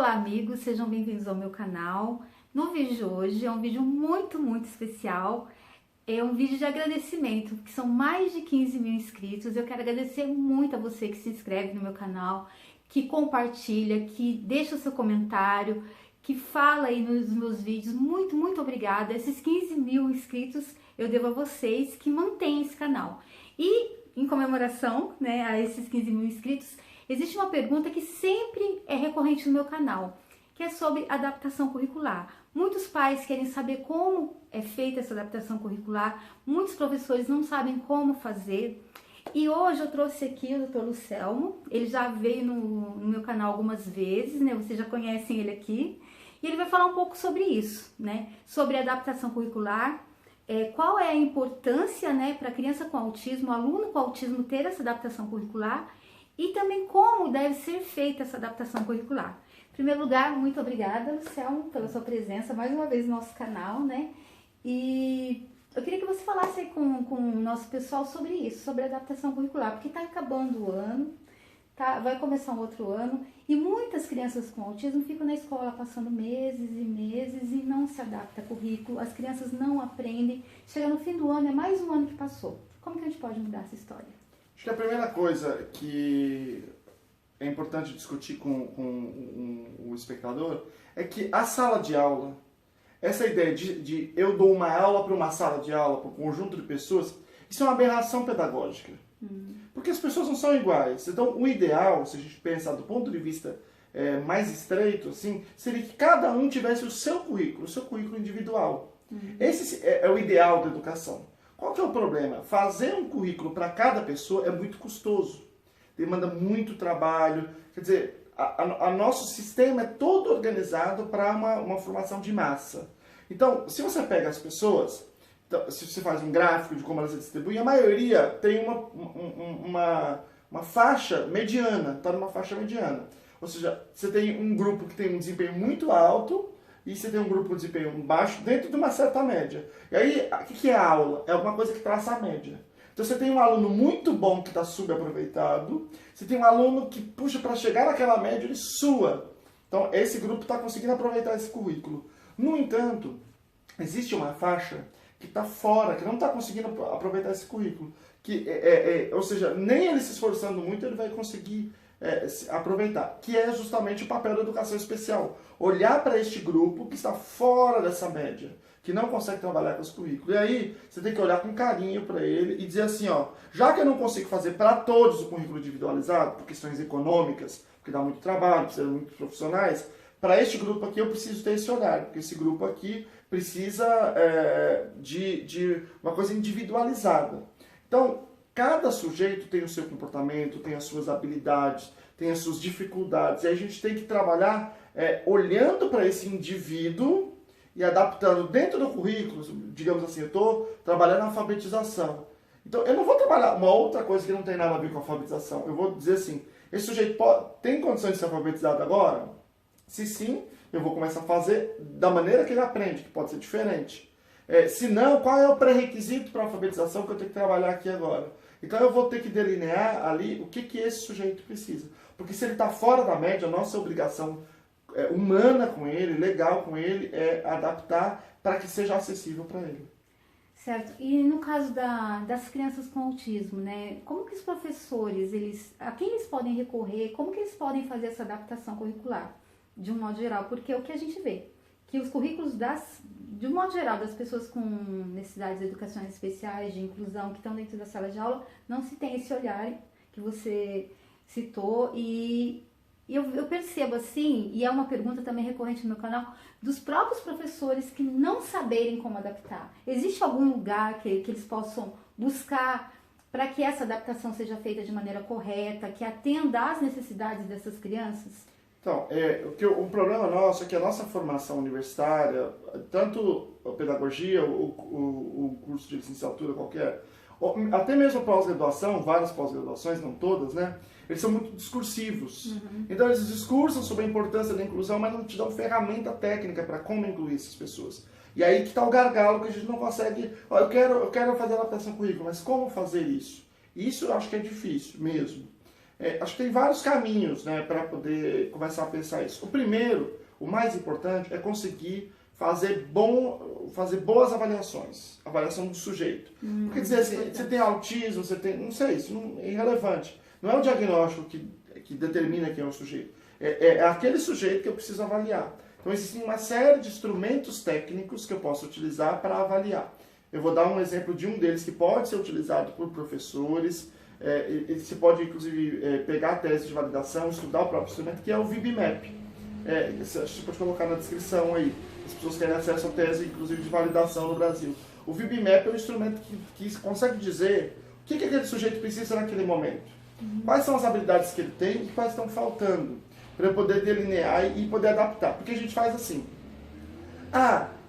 Olá amigos, sejam bem-vindos ao meu canal. No vídeo de hoje é um vídeo muito especial. É um vídeo de agradecimento, que são mais de 15 mil inscritos. Eu quero agradecer muito a você que se inscreve no meu canal, que compartilha, que deixa o seu comentário, que fala aí nos meus vídeos. Muito obrigada. Esses 15 mil inscritos eu devo a vocês que mantêm esse canal. E em comemoração, né, a esses 15 mil inscritos, existe uma pergunta que sempre é recorrente no meu canal, que é sobre adaptação curricular. Muitos pais querem saber como é feita essa adaptação curricular, muitos professores não sabem como fazer. E hoje eu trouxe aqui o Dr. Lucelmo, ele já veio no meu canal algumas vezes, né? Vocês já conhecem ele aqui. E ele vai falar um pouco sobre isso, né? Sobre adaptação curricular, qual é a importância, né, para a criança com autismo, o aluno com autismo ter essa adaptação curricular e também como deve ser feita essa adaptação curricular. Em primeiro lugar, muito obrigada, Lucelmo, pela sua presença mais uma vez no nosso canal, né? E eu queria que você falasse aí com o nosso pessoal sobre isso, sobre a adaptação curricular, porque está acabando o ano, vai começar um outro ano, e muitas crianças com autismo ficam na escola passando meses e meses e não se adapta ao currículo, as crianças não aprendem, chega no fim do ano, é mais um ano que passou. Como que a gente pode mudar essa história? Acho que a primeira coisa que é importante discutir com o espectador é que a sala de aula, essa ideia de eu dou uma aula para uma sala de aula, para um conjunto de pessoas, isso é uma aberração pedagógica. Porque as pessoas não são iguais. Então, o ideal, se a gente pensar do ponto de vista mais estreito, assim, seria que cada um tivesse o seu currículo individual. Esse é o ideal da educação. Qual que é o problema? Fazer um currículo para cada pessoa é muito custoso. Demanda muito trabalho. Quer dizer, nosso sistema é todo organizado para uma formação de massa. Então, se você pega as pessoas, então, se você faz um gráfico de como elas se distribuem, a maioria tem uma faixa mediana, está numa faixa mediana. Ou seja, você tem um grupo que tem um desempenho muito alto e você tem um grupo de desempenho baixo dentro de uma certa média. E aí, o que é a aula? É alguma coisa que traça a média. Então você tem um aluno muito bom que está subaproveitado, você tem um aluno que puxa para chegar naquela média, ele sua. Então esse grupo está conseguindo aproveitar esse currículo. No entanto, existe uma faixa que está fora, que não está conseguindo aproveitar esse currículo. Ou seja, nem ele se esforçando muito, ele vai conseguir aproveitar. Que é justamente o papel da educação especial. Olhar para este grupo que está fora dessa média, que não consegue trabalhar com esse currículo. E aí, você tem que olhar com carinho para ele e dizer assim, ó, já que eu não consigo fazer para todos o currículo individualizado, por questões econômicas, porque dá muito trabalho, precisa de muitos profissionais, para este grupo aqui eu preciso ter esse olhar, porque esse grupo aqui precisa de uma coisa individualizada. Então, cada sujeito tem o seu comportamento, tem as suas habilidades, tem as suas dificuldades, e a gente tem que trabalhar olhando para esse indivíduo e adaptando dentro do currículo. Digamos assim, eu estou trabalhando na alfabetização. Então, eu não vou trabalhar uma outra coisa que não tem nada a ver com a alfabetização. Eu vou dizer assim, esse sujeito tem condições de ser alfabetizado agora? Se sim, eu vou começar a fazer da maneira que ele aprende, que pode ser diferente. Se não, qual é o pré-requisito para a alfabetização que eu tenho que trabalhar aqui agora? Então eu vou ter que delinear ali o que esse sujeito precisa. Porque se ele está fora da média, a nossa obrigação humana com ele, legal com ele, é adaptar para que seja acessível para ele. Certo. E no caso das crianças com autismo, né? Como que os professores, a quem eles podem recorrer? Como que eles podem fazer essa adaptação curricular, de um modo geral? Porque é o que a gente vê, que os currículos de um modo geral, das pessoas com necessidades educacionais especiais, de inclusão, que estão dentro da sala de aula, não se tem esse olhar que você citou. E eu percebo assim, e é uma pergunta também recorrente no meu canal, dos próprios professores que não saberem como adaptar. Existe algum lugar que eles possam buscar para que essa adaptação seja feita de maneira correta, que atenda às necessidades dessas crianças? Então, o problema nosso é que a nossa formação universitária, tanto a pedagogia, o curso de licenciatura qualquer, até mesmo a pós-graduação, várias pós-graduações, não todas, né? Eles são muito discursivos. Então eles discursam sobre a importância da inclusão, mas não te dão ferramenta técnica para como incluir essas pessoas. E aí que está o gargalo, que a gente não consegue... eu quero fazer adaptação currículo, mas como fazer isso? Isso eu acho que é difícil mesmo. Acho que tem vários caminhos, né, para poder começar a pensar isso. O primeiro, o mais importante, é conseguir fazer boas avaliações, avaliação do sujeito. Quer dizer, assim, você tem autismo, você tem, não sei, isso não é irrelevante. Não é o diagnóstico que determina quem é o sujeito. É aquele sujeito que eu preciso avaliar. Então existem uma série de instrumentos técnicos que eu posso utilizar para avaliar. Eu vou dar um exemplo de um deles que pode ser utilizado por professores. Você pode, inclusive, pegar a tese de validação, estudar o próprio instrumento, que é o VB-MAP. Você pode colocar na descrição aí. As pessoas têm acesso à tese, inclusive, de validação no Brasil. O VB-MAP é um instrumento que consegue dizer o que aquele sujeito precisa naquele momento. Quais são as habilidades que ele tem e quais estão faltando, para eu poder delinear e poder adaptar. Porque a gente faz assim.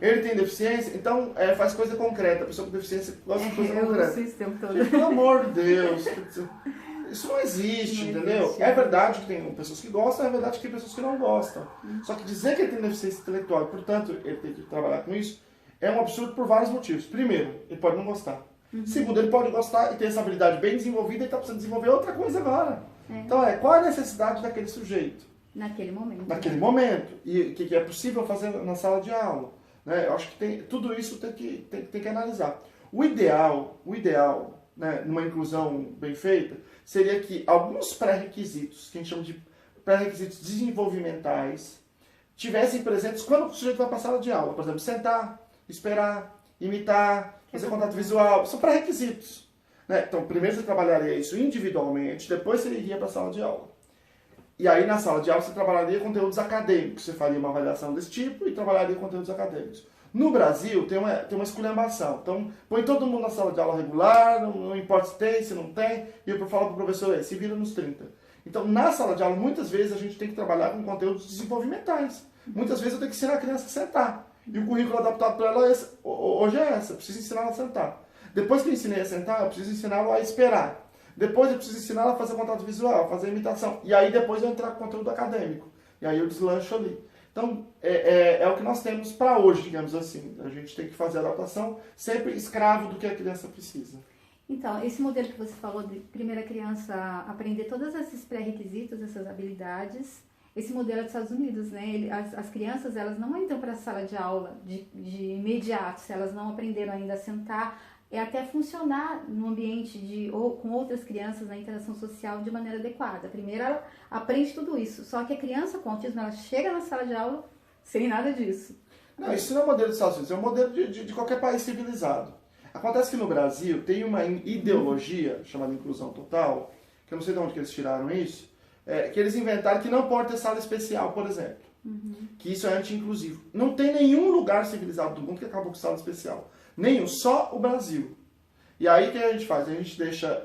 Ele tem deficiência, então faz coisa concreta. A pessoa com deficiência gosta de coisa concreta. Gente, pelo amor de Deus. Isso não existe, entendeu? É verdade que tem pessoas que gostam, é verdade que tem pessoas que não gostam. Só que dizer que ele tem deficiência intelectual e, portanto, ele tem que trabalhar com isso, é um absurdo por vários motivos. Primeiro, ele pode não gostar. Segundo, ele pode gostar e ter essa habilidade bem desenvolvida e está precisando desenvolver outra coisa agora. Então, qual é a necessidade daquele sujeito? Naquele momento. Naquele momento. E o que é possível fazer na sala de aula. Né? Eu acho que tudo isso tem que analisar. O ideal, né, numa inclusão bem feita, seria que alguns pré-requisitos, que a gente chama de pré-requisitos desenvolvimentais, tivessem presentes quando o sujeito vai para a sala de aula. Por exemplo, sentar, esperar, imitar, fazer contato visual. São pré-requisitos. Né? Então, primeiro você trabalharia isso individualmente, depois você iria para a sala de aula. E aí, na sala de aula, você trabalharia conteúdos acadêmicos. Você faria uma avaliação desse tipo e trabalharia conteúdos acadêmicos. No Brasil, tem uma esculhambação. Então, põe todo mundo na sala de aula regular, não importa se tem, se não tem, e eu falo para o professor, se vira nos 30. Então, na sala de aula, muitas vezes a gente tem que trabalhar com conteúdos desenvolvimentais. Muitas vezes eu tenho que ensinar a criança a sentar. E o currículo adaptado para ela hoje é essa. Eu preciso ensinar ela a sentar. Depois que eu ensinei a sentar, eu preciso ensiná-lo a esperar. Depois eu preciso ensinar ela a fazer contato visual, a fazer imitação. E aí depois eu entrar com conteúdo acadêmico. E aí eu deslancho ali. Então, é o que nós temos para hoje, digamos assim. A gente tem que fazer a adaptação sempre escravo do que a criança precisa. Então, esse modelo que você falou de primeira criança aprender todos esses pré-requisitos, essas habilidades, esse modelo é dos Estados Unidos, né? As crianças, elas não entram para a sala de aula de imediato, se elas não aprenderam ainda a sentar, até funcionar no ambiente com outras crianças na interação social de maneira adequada. Primeiro ela aprende tudo isso, só que a criança com autismo, ela chega na sala de aula sem nada disso. Não, isso não é um modelo dos Estados Unidos, é um modelo de qualquer país civilizado. Acontece que no Brasil tem uma ideologia chamada inclusão total, que eu não sei de onde que eles tiraram isso, que eles inventaram que não pode ter sala especial, por exemplo. Que isso é anti-inclusivo. Não tem nenhum lugar civilizado do mundo que acabou com sala especial. Nenhum, só o Brasil. E aí o que a gente faz? A gente deixa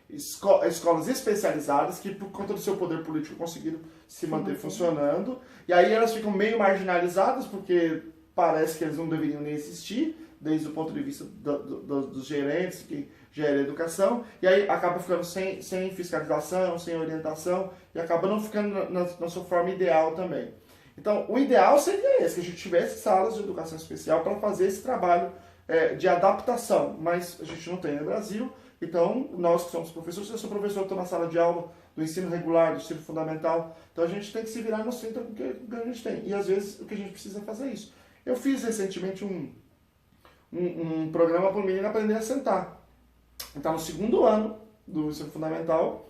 escolas especializadas que, por conta do seu poder político, conseguiram se manter funcionando. E aí elas ficam meio marginalizadas, porque parece que eles não deveriam nem existir, desde o ponto de vista dos gerentes que gerem a educação. E aí acaba ficando sem fiscalização, sem orientação, e acaba não ficando na sua forma ideal também. Então, o ideal seria esse, que a gente tivesse salas de educação especial para fazer esse trabalho de adaptação, mas a gente não tem no Brasil. Então, nós que somos professores, eu sou professor, estou na sala de aula do ensino regular, do ensino fundamental, então a gente tem que se virar nos 30 com o que a gente tem. E às vezes o que a gente precisa fazer é isso. Eu fiz recentemente um programa para o menino aprender a sentar. Ele está no segundo ano do ensino fundamental,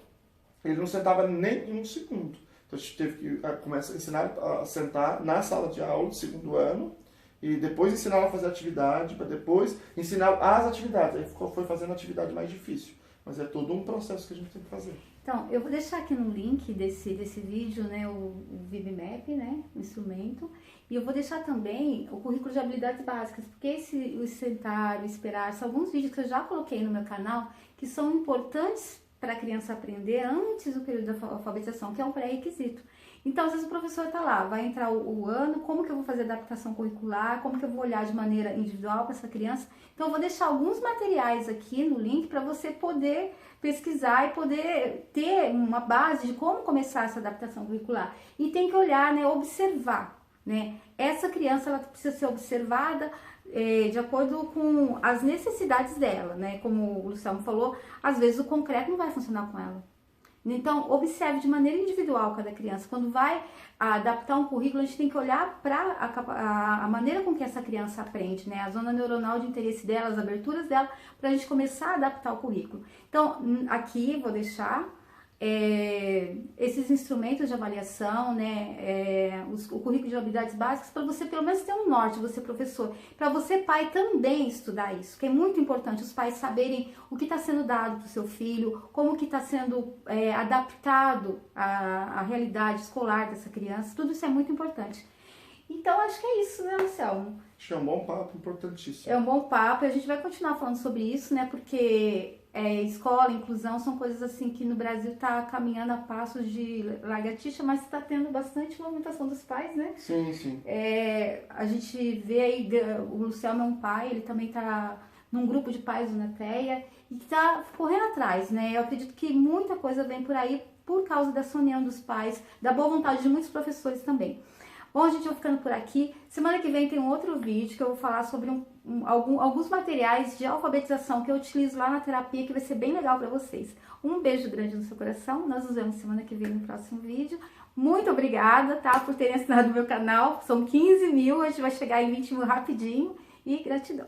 ele não sentava nem um segundo. Então a gente teve que começar a ensinar a sentar na sala de aula do segundo ano e depois ensinar a fazer atividade, para depois ensinar as atividades. Aí foi fazendo a atividade mais difícil. Mas é todo um processo que a gente tem que fazer. Então, eu vou deixar aqui no link desse vídeo, né, o VB-MAP, né, o instrumento, e eu vou deixar também o currículo de habilidades básicas, porque o sentar, o esperar, são alguns vídeos que eu já coloquei no meu canal, que são importantes para a criança aprender antes do período da alfabetização, que é um pré-requisito. Então, às vezes o professor está lá, vai entrar o ano, como que eu vou fazer adaptação curricular, como que eu vou olhar de maneira individual para essa criança. Então, eu vou deixar alguns materiais aqui no link para você poder pesquisar e poder ter uma base de como começar essa adaptação curricular. E tem que olhar, né, observar, né? Essa criança, ela precisa ser observada de acordo com as necessidades dela, né? Como o Luciano falou, às vezes o concreto não vai funcionar com ela. Então, observe de maneira individual cada criança. Quando vai adaptar um currículo, a gente tem que olhar para a maneira com que essa criança aprende, né? A zona neuronal de interesse dela, as aberturas dela, para a gente começar a adaptar o currículo. Então, aqui vou deixar esses instrumentos de avaliação, né? O currículo de habilidades básicas, para você pelo menos ter um norte, você professor. Para você, pai, também estudar isso, que é muito importante, os pais saberem o que está sendo dado para o seu filho, como que está sendo adaptado à realidade escolar dessa criança, tudo isso é muito importante. Então, acho que é isso, né, Anselmo? Acho que é um bom papo, importantíssimo. É um bom papo, e a gente vai continuar falando sobre isso, né, porque escola, inclusão, são coisas assim que no Brasil está caminhando a passos de lagartixa, mas está tendo bastante movimentação dos pais, né? Sim, sim. A gente vê aí, o Luciano é um pai, ele também está num grupo de pais do Nateia e está correndo atrás, né? Eu acredito que muita coisa vem por aí por causa dessa união dos pais, da boa vontade de muitos professores também. Bom, a gente vai ficando por aqui. Semana que vem tem um outro vídeo que eu vou falar sobre alguns materiais de alfabetização que eu utilizo lá na terapia, que vai ser bem legal para vocês. Um beijo grande no seu coração. Nós nos vemos semana que vem no próximo vídeo. Muito obrigada, tá, por terem assinado o meu canal. São 15 mil, a gente vai chegar em 20 mil rapidinho. E gratidão.